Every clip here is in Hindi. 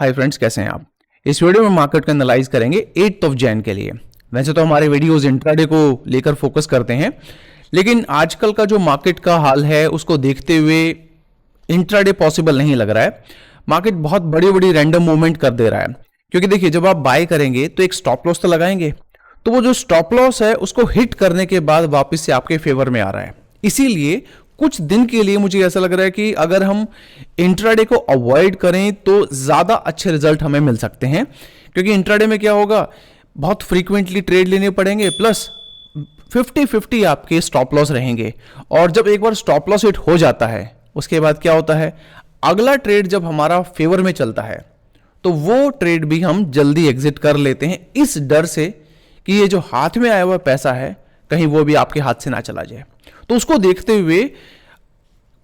हाय फ्रेंड्स, कैसे हैं आप। इस वीडियो में मार्केट को एनालाइज करेंगे 8 जैन के लिए। वैसे तो हमारे वीडियोस इंट्राडे को लेकर फोकस करते हैं, लेकिन आजकल का जो मार्केट का हाल है उसको देखते हुए इंट्राडे पॉसिबल नहीं लग रहा है। मार्केट बहुत बड़ी बड़ी रैंडम मूवमेंट कर दे रहा है, क्योंकि देखिए जब आप बाय करेंगे तो एक स्टॉप लॉस तो लगाएंगे, तो वो जो स्टॉप लॉस है उसको हिट करने के बाद वापस से आपके फेवर में आ रहा है। इसीलिए कुछ दिन के लिए मुझे ऐसा लग रहा है कि अगर हम इंट्राडे को अवॉइड करें तो ज़्यादा अच्छे रिजल्ट हमें मिल सकते हैं, क्योंकि इंट्राडे में क्या होगा, बहुत फ्रीक्वेंटली ट्रेड लेने पड़ेंगे, प्लस 50-50 आपके स्टॉप लॉस रहेंगे। और जब एक बार स्टॉप लॉस हिट हो जाता है उसके बाद क्या होता है, अगला ट्रेड जब हमारा फेवर में चलता है तो वो ट्रेड भी हम जल्दी एग्जिट कर लेते हैं, इस डर से कि ये जो हाथ में आया हुआ पैसा है कहीं वो भी आपके हाथ से ना चला जाए। तो उसको देखते हुए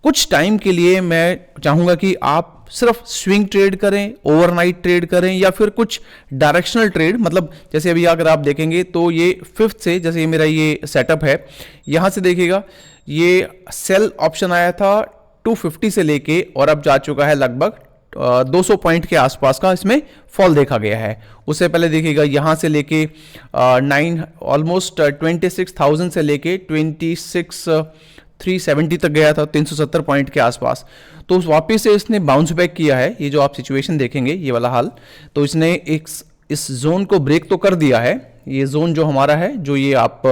कुछ टाइम के लिए मैं चाहूंगा कि आप सिर्फ स्विंग ट्रेड करें, ओवरनाइट ट्रेड करें, या फिर कुछ डायरेक्शनल ट्रेड। मतलब जैसे अभी अगर आप देखेंगे तो ये 5th से, जैसे ये मेरा ये सेटअप है, यहां से देखिएगा ये सेल ऑप्शन आया था 250 से लेके और अब जा चुका है लगभग 200 पॉइंट के आसपास का इसमें फॉल देखा गया है। उससे पहले देखिएगा यहां से लेके 26,000 से लेके 26,370 तक गया था, 370 पॉइंट के आसपास। तो वापस से इसने बाउंस बैक किया है। ये जो आप सिचुएशन देखेंगे ये वाला हाल, तो इसने एक इस जोन को ब्रेक तो कर दिया है। ये जोन जो हमारा है, जो ये आप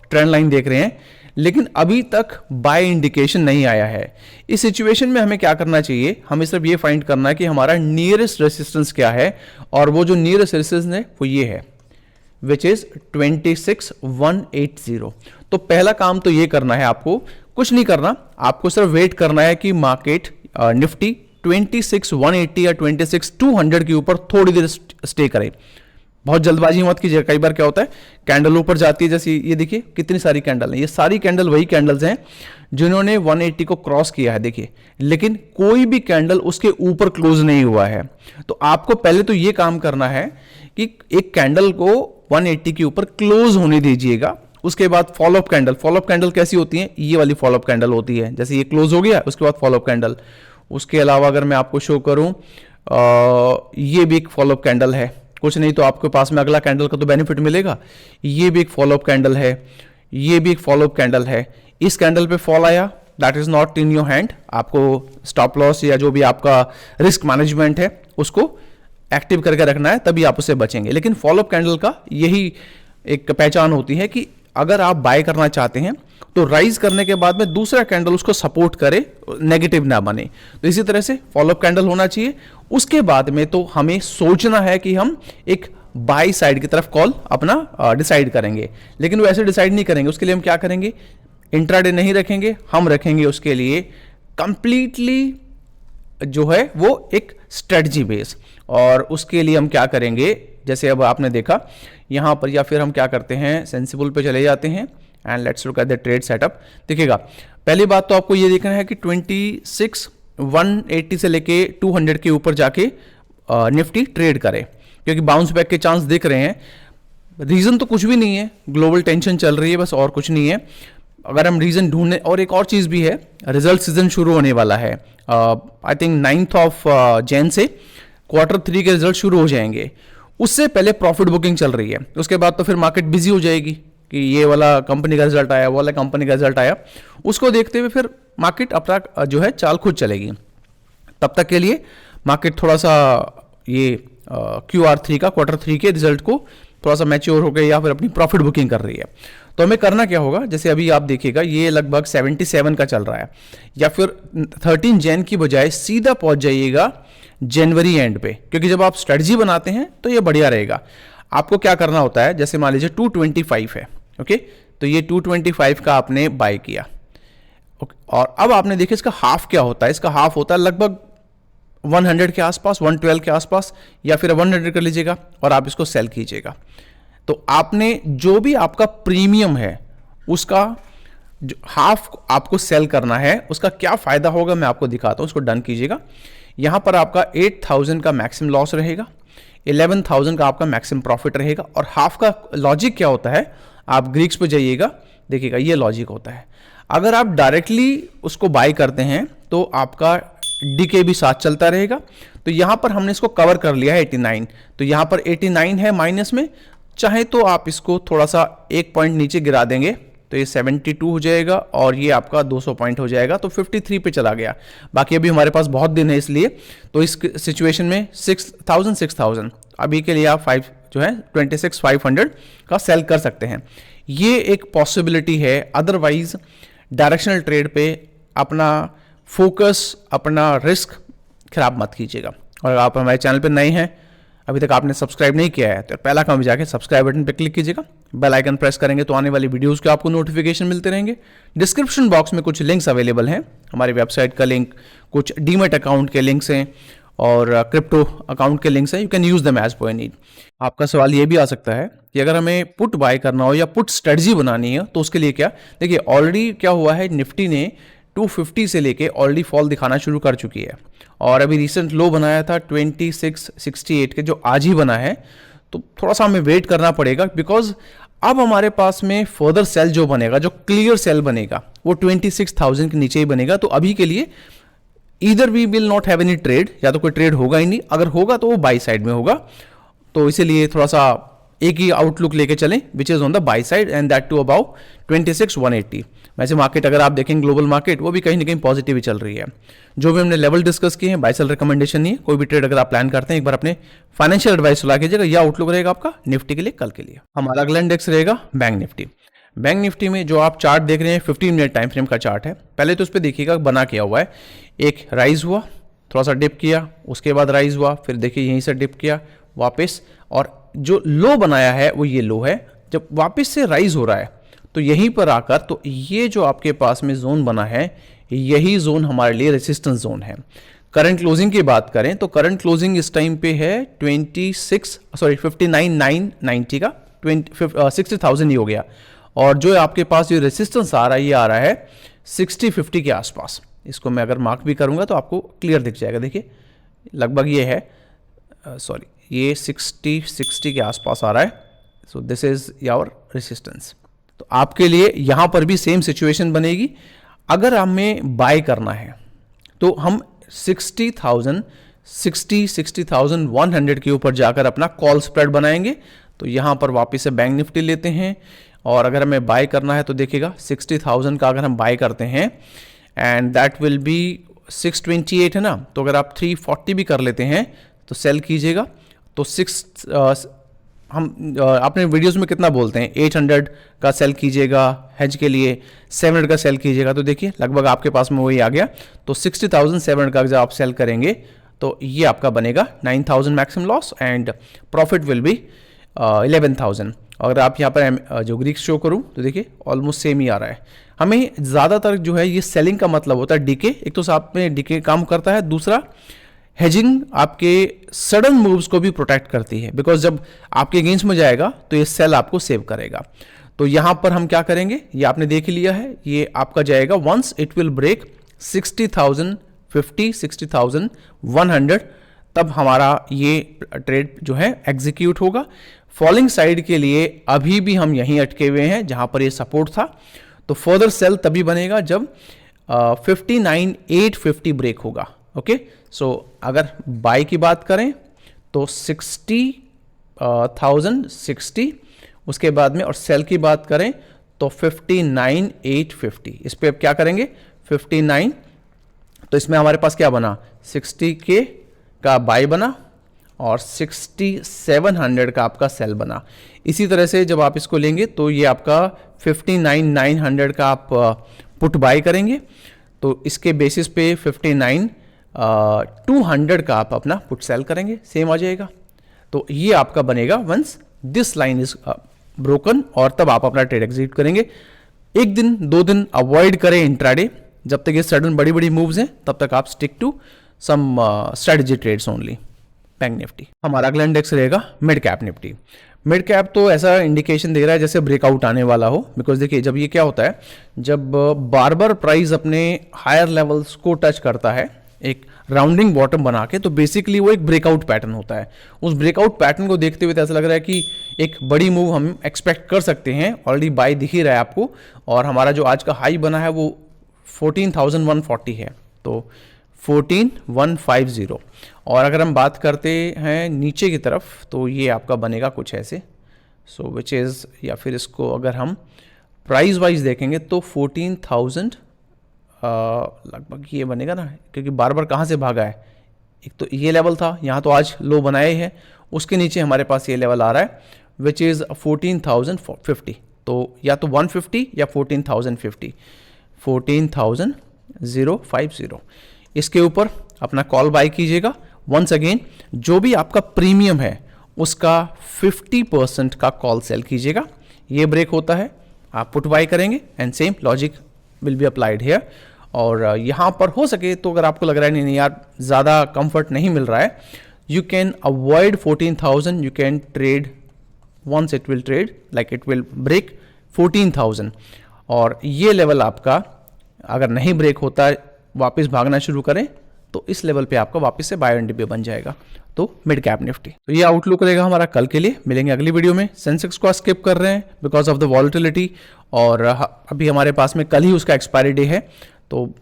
ट्रेंड लाइन देख रहे हैं, लेकिन अभी तक बाय इंडिकेशन नहीं आया है। इस सिचुएशन में हमें क्या करना चाहिए, हमें सिर्फ ये फाइंड करना है कि हमारा नियरेस्ट रेजिस्टेंस क्या है, और वो जो नियरेस्ट रेजिस्टेंस है वो ये है, विच इज 26,180। तो पहला काम तो ये करना है, आपको कुछ नहीं करना, आपको सिर्फ वेट करना है कि मार्केट निफ्टी 26,180 या 26,200 के ऊपर थोड़ी देर स्टे करे। बहुत जल्दबाजी मत कीजिए। कई बार क्या होता है, कैंडल ऊपर जाती है, जैसे ये देखिए कितनी सारी कैंडल है, ये सारी कैंडल वही कैंडल्स हैं जिन्होंने 180 को क्रॉस किया है, देखिए, लेकिन कोई भी कैंडल उसके ऊपर क्लोज नहीं हुआ है। तो आपको पहले तो ये काम करना है कि एक कैंडल को 180 के ऊपर क्लोज होने दीजिएगा। उसके बाद फॉलोअप कैंडल कैसी होती है, ये वाली फॉलोअप कैंडल होती है। जैसे ये क्लोज हो गया, उसके बाद फॉलोअप कैंडल। उसके अलावा अगर मैं आपको शो करूं, ये भी एक फॉलोअप कैंडल है। कुछ नहीं तो आपके पास में अगला कैंडल का तो बेनिफिट मिलेगा। ये भी एक फॉलोअप कैंडल है, ये भी एक फॉलोअप कैंडल है। इस कैंडल पे फॉल आया, that is not in your hand. आपको स्टॉप लॉस या जो भी आपका रिस्क मैनेजमेंट है उसको एक्टिव करके रखना है, तभी आप उससे बचेंगे। लेकिन फॉलोअप कैंडल का यही एक पहचान होती है कि अगर आप बाय करना चाहते हैं तो राइज करने के बाद में दूसरा कैंडल उसको सपोर्ट करे, नेगेटिव ना बने। तो इसी तरह से फॉलोअप कैंडल होना चाहिए। उसके बाद में तो हमें सोचना है कि हम एक बाय साइड की तरफ कॉल अपना डिसाइड करेंगे, लेकिन वो ऐसे डिसाइड नहीं करेंगे। उसके लिए हम क्या करेंगे, इंट्राडे नहीं रखेंगे, हम रखेंगे उसके लिए कंप्लीटली जो है वो एक स्ट्रेटजी बेस। और उसके लिए हम क्या करेंगे, जैसे अब आपने देखा यहां पर, या फिर हम क्या करते हैं, सेंसिबल पे चले जाते हैं and let's look at the trade setup. देखिएगा पहली बात तो आपको ये देखना है कि 26,180 से लेके 200 के ऊपर जाके निफ्टी ट्रेड करे, क्योंकि बाउंस बैक के चांस दिख रहे हैं। रीजन तो कुछ भी नहीं है, ग्लोबल टेंशन चल रही है, बस और कुछ नहीं है। अगर हम रीजन ढूंढने, और एक और चीज भी है, रिजल्ट सीजन शुरू होने वाला है। आई थिंक 9 जैन से Q3 के रिजल्ट शुरू हो जाएंगे। उससे पहले प्रॉफिट बुकिंग चल रही है, उसके बाद तो फिर मार्केट बिजी हो जाएगी कि ये वाला कंपनी का रिजल्ट आया, वो वाला कंपनी का रिजल्ट आया। उसको देखते हुए फिर मार्केट अपना जो है चाल खुद चलेगी। तब तक के लिए मार्केट थोड़ा सा ये Q3 के रिजल्ट को थोड़ा सा मैच्योर हो गए या फिर अपनी प्रॉफिट बुकिंग कर रही है। तो हमें करना क्या होगा, जैसे अभी आप देखिएगा ये लगभग 77 का चल रहा है, या फिर 13 जैन की बजाय सीधा पहुंच जाइएगा जनवरी एंड पे, क्योंकि जब आप स्ट्रेटजी बनाते हैं तो ये बढ़िया रहेगा। आपको क्या करना होता है, जैसे मान लीजिए 225 है, ओके, तो ये 225 का आपने बाय किया, ओके, और अब आपने देखिए इसका हाफ क्या होता है, इसका हाफ होता है लगभग 100 के आसपास, 112 के आसपास, या फिर 100 कर लीजिएगा और आप इसको सेल कीजिएगा। तो आपने जो भी आपका प्रीमियम है उसका जो हाफ आपको सेल करना है, उसका क्या फायदा होगा मैं आपको दिखाता हूं। उसको डन कीजिएगा। यहां पर आपका 8,000 का मैक्सिमम लॉस रहेगा, 11,000 का आपका मैक्सिमम प्रॉफिट रहेगा। और हाफ का लॉजिक क्या होता है, आप ग्रीक्स पे जाइएगा, देखिएगा ये लॉजिक होता है। अगर आप डायरेक्टली उसको बाय करते हैं तो आपका डीके भी साथ चलता रहेगा। तो यहां पर हमने इसको कवर कर लिया है 89। तो यहां पर 89 है माइनस में, चाहे तो आप इसको थोड़ा सा एक पॉइंट नीचे गिरा देंगे तो ये 72 हो जाएगा और ये आपका 200 पॉइंट हो जाएगा, तो 53 पे चला गया। बाकी अभी हमारे पास बहुत दिन है इसलिए, तो इस सिचुएशन में 6000 अभी के लिए आप 5 जो है 26,500 का सेल कर सकते हैं। ये एक पॉसिबिलिटी है। अदरवाइज डायरेक्शनल ट्रेड पे अपना फोकस, अपना रिस्क खराब मत कीजिएगा। और अगर आप हमारे चैनल पे नए हैं, अभी तक आपने सब्सक्राइब नहीं किया है, तो पहला काम जाके सब्सक्राइब बटन पे क्लिक कीजिएगा, बेल आइकन प्रेस करेंगे तो आने वाली वीडियोस के आपको नोटिफिकेशन मिलते रहेंगे। डिस्क्रिप्शन बॉक्स में कुछ लिंक्स अवेलेबल हैं, हमारी वेबसाइट का लिंक, कुछ डीमेट अकाउंट के लिंक्स हैं और क्रिप्टो अकाउंट के लिंक्स हैं। You can use them as per need. आपका सवाल ये भी आ सकता है कि अगर हमें पुट बाय करना हो या पुट स्ट्रेटजी बनानी है तो उसके लिए क्या। देखिए ऑलरेडी क्या हुआ है, निफ्टी ने 250 से लेके ऑलरेडी फॉल दिखाना शुरू कर चुकी है और अभी रिसेंट लो बनाया था 2668 के, जो आज ही बना है। तो थोड़ा सा हमें वेट करना पड़ेगा, बिकॉज अब हमारे पास में फर्दर सेल जो बनेगा, जो क्लियर सेल बनेगा, वो 26,000 के नीचे ही बनेगा। तो अभी के लिए either we will not have any trade, या तो कोई ट्रेड होगा ही नहीं, अगर होगा तो वो बाई साइड में होगा। तो इसीलिए थोड़ा सा एक ही आउटलुक लेके चलें, which is on the buy side and that to about 26,180। वैसे मार्केट अगर आप देखें ग्लोबल मार्केट, वो भी कहीं ना कहीं पॉजिटिव ही चल रही है। जो भी हमने लेवल डिस्कस किए हैं, बाय सेल रिकमेंडेशन नहीं है। कोई भी ट्रेड अगर आप प्लान करते हैं, एक बार अपने फाइनेंशियल एडवाइस सलाह कीजिएगा। यह आउटलुक रहेगा आपका निफ्टी के लिए कल के लिए। हमारा अगला इंडेक्स रहेगा बैंक निफ्टी। बैंक निफ्टी में जो आप चार्ट देख रहे हैं 15 मिनट टाइम फ्रेम का चार्ट है। पहले तो उस पर देखिएगा बना क्या हुआ है। एक राइज हुआ, थोड़ा सा डिप किया, उसके बाद राइज हुआ, फिर देखिए यहीं से डिप किया वापस, और जो लो बनाया है वो ये लो है। जब वापस से राइज हो रहा है तो यहीं पर आकर, तो ये जो आपके पास में जोन बना है, यही जोन हमारे लिए रेजिस्टेंस जोन है। करंट क्लोजिंग की बात करें तो करंट क्लोजिंग इस टाइम पे है 59,990 का 60,000 ही हो गया। और जो आपके पास जो रेजिस्टेंस आ रहा है, ये आ रहा है 60-50 के आसपास। इसको मैं अगर मार्क भी करूंगा तो आपको क्लियर दिख जाएगा। देखिए लगभग ये है, ये 60 के आसपास आ रहा है। So this is your resistance. तो आपके लिए यहां पर भी सेम सिचुएशन बनेगी। अगर हमें बाय करना है तो हम 60,100 के ऊपर जाकर अपना कॉल स्प्रेड बनाएंगे। तो यहां पर वापस से बैंक निफ्टी लेते हैं, और अगर हमें बाय करना है तो देखिएगा 60,000 का अगर हम बाय करते हैं, एंड दैट विल बी 628 है ना। तो अगर आप 340 भी कर लेते हैं तो सेल कीजिएगा। तो हम अपने वीडियोस में कितना बोलते हैं, 800 का सेल कीजिएगा हेज के लिए, 700 का सेल कीजिएगा। तो देखिए लगभग आपके पास में वही आ गया। तो 60,700 का जब आप सेल करेंगे तो ये आपका बनेगा 9,000 maximum loss and profit will be 11,000। अगर आप यहाँ पर जो ग्रीक शो करूँ तो देखिए ऑलमोस्ट सेम ही आ रहा है। हमें ज़्यादातर जो है ये सेलिंग का मतलब होता है डीके। एक तो साथ में डीके काम करता है, दूसरा हेजिंग आपके सडन मूव्स को भी प्रोटेक्ट करती है, बिकॉज जब आपके अगेंस्ट में जाएगा तो ये सेल आपको सेव करेगा। तो यहां पर हम क्या करेंगे, ये आपने देख लिया है, ये आपका जाएगा वंस इट विल ब्रेक 60,050 60,100, तब हमारा ये ट्रेड जो है एग्जीक्यूट होगा। फॉलिंग साइड के लिए अभी भी हम यहीं अटके हुए हैं जहां पर ये सपोर्ट था। तो फर्दर सेल तभी बनेगा जब 59,850 ब्रेक होगा। ओके, सो अगर बाय की बात करें तो 60,060, उसके बाद में, और सेल की बात करें तो 59,850। इस पे अब क्या करेंगे 59, तो इसमें हमारे पास क्या बना 60K का बाय बना और 6700 का आपका सेल बना। इसी तरह से जब आप इसको लेंगे तो ये आपका 59,900 का आप पुट बाय करेंगे, तो इसके बेसिस पे 59,200 का आप अपना पुट सेल करेंगे, सेम आ जाएगा। तो ये आपका बनेगा once this line is broken, और तब आप अपना ट्रेड एग्जीक्यूट करेंगे। एक दिन 2 दिन अवॉइड करें इंट्राडे, जब तक ये सडन बड़ी बड़ी मूव्स हैं तब तक आप stick to some strategy trades only. Bank Nifty हमारा अगला इंडेक्स रहेगा mid cap Nifty. Mid cap तो ऐसा इंडिकेशन दे रहा है जैसे ब्रेकआउट आने वाला हो, बिकॉज देखिए जब ये क्या होता है, जब बार बार प्राइस अपने हायर लेवल्स को टच करता है एक राउंडिंग बॉटम बना के, तो बेसिकली वो एक ब्रेकआउट पैटर्न होता है। उस ब्रेकआउट पैटर्न को देखते हुए तो ऐसा लग रहा है कि एक बड़ी मूव हम एक्सपेक्ट कर सकते हैं। ऑलरेडी बाय दिख ही रहा है आपको, और हमारा जो आज का हाई बना है वो 14,140 है। तो 14,150। और अगर हम बात करते हैं नीचे की तरफ तो ये आपका बनेगा कुछ ऐसे, सो विच इज़, या फिर इसको अगर हम प्राइस वाइज देखेंगे तो 14,000 लगभग ये बनेगा ना, क्योंकि बार बार कहाँ से भागा है, एक तो ये लेवल था, यहाँ तो आज लो बनाए हैं, उसके नीचे हमारे पास ये लेवल आ रहा है विच इज़ 14,050। तो या तो 150 या 14,050, 14,050। इसके ऊपर अपना कॉल बाय कीजिएगा। वंस अगेन जो भी आपका प्रीमियम है उसका 50% का कॉल सेल कीजिएगा। ये ब्रेक होता है, आप पुट बाय करेंगे and same logic will be applied here. और यहाँ पर हो सके तो अगर आपको लग रहा है नहीं यार ज़्यादा कंफर्ट नहीं मिल रहा है, you can avoid 14,000, you can trade once it will trade like it will break 14,000। और ये लेवल आपका अगर नहीं ब्रेक होता है, वापस भागना शुरू करें तो इस लेवल पे आपका वापस से बाय एंड डिप बन जाएगा। तो मिड कैप निफ्टी, तो ये आउटलुक रहेगा हमारा कल के लिए। मिलेंगे अगली वीडियो में। सेंसेक्स को स्किप कर रहे हैं बिकॉज ऑफ द वॉलेटिलिटी, और अभी हमारे पास में कल ही उसका एक्सपायरी डे है, तो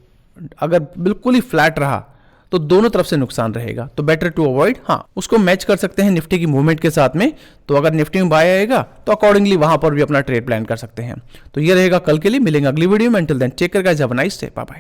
अगर बिल्कुल ही फ्लैट रहा तो दोनों तरफ से नुकसान रहेगा, तो बेटर टू अवॉइड। हाँ, उसको मैच कर सकते हैं निफ्टी की मूवमेंट के साथ में, तो अगर निफ्टी में बाय आएगा तो अकॉर्डिंगली वहां पर भी अपना ट्रेड प्लान कर सकते हैं। तो ये रहेगा कल के लिए। मिलेंगे अगली वीडियो में। Until then take care guys, have a nice day, bye bye.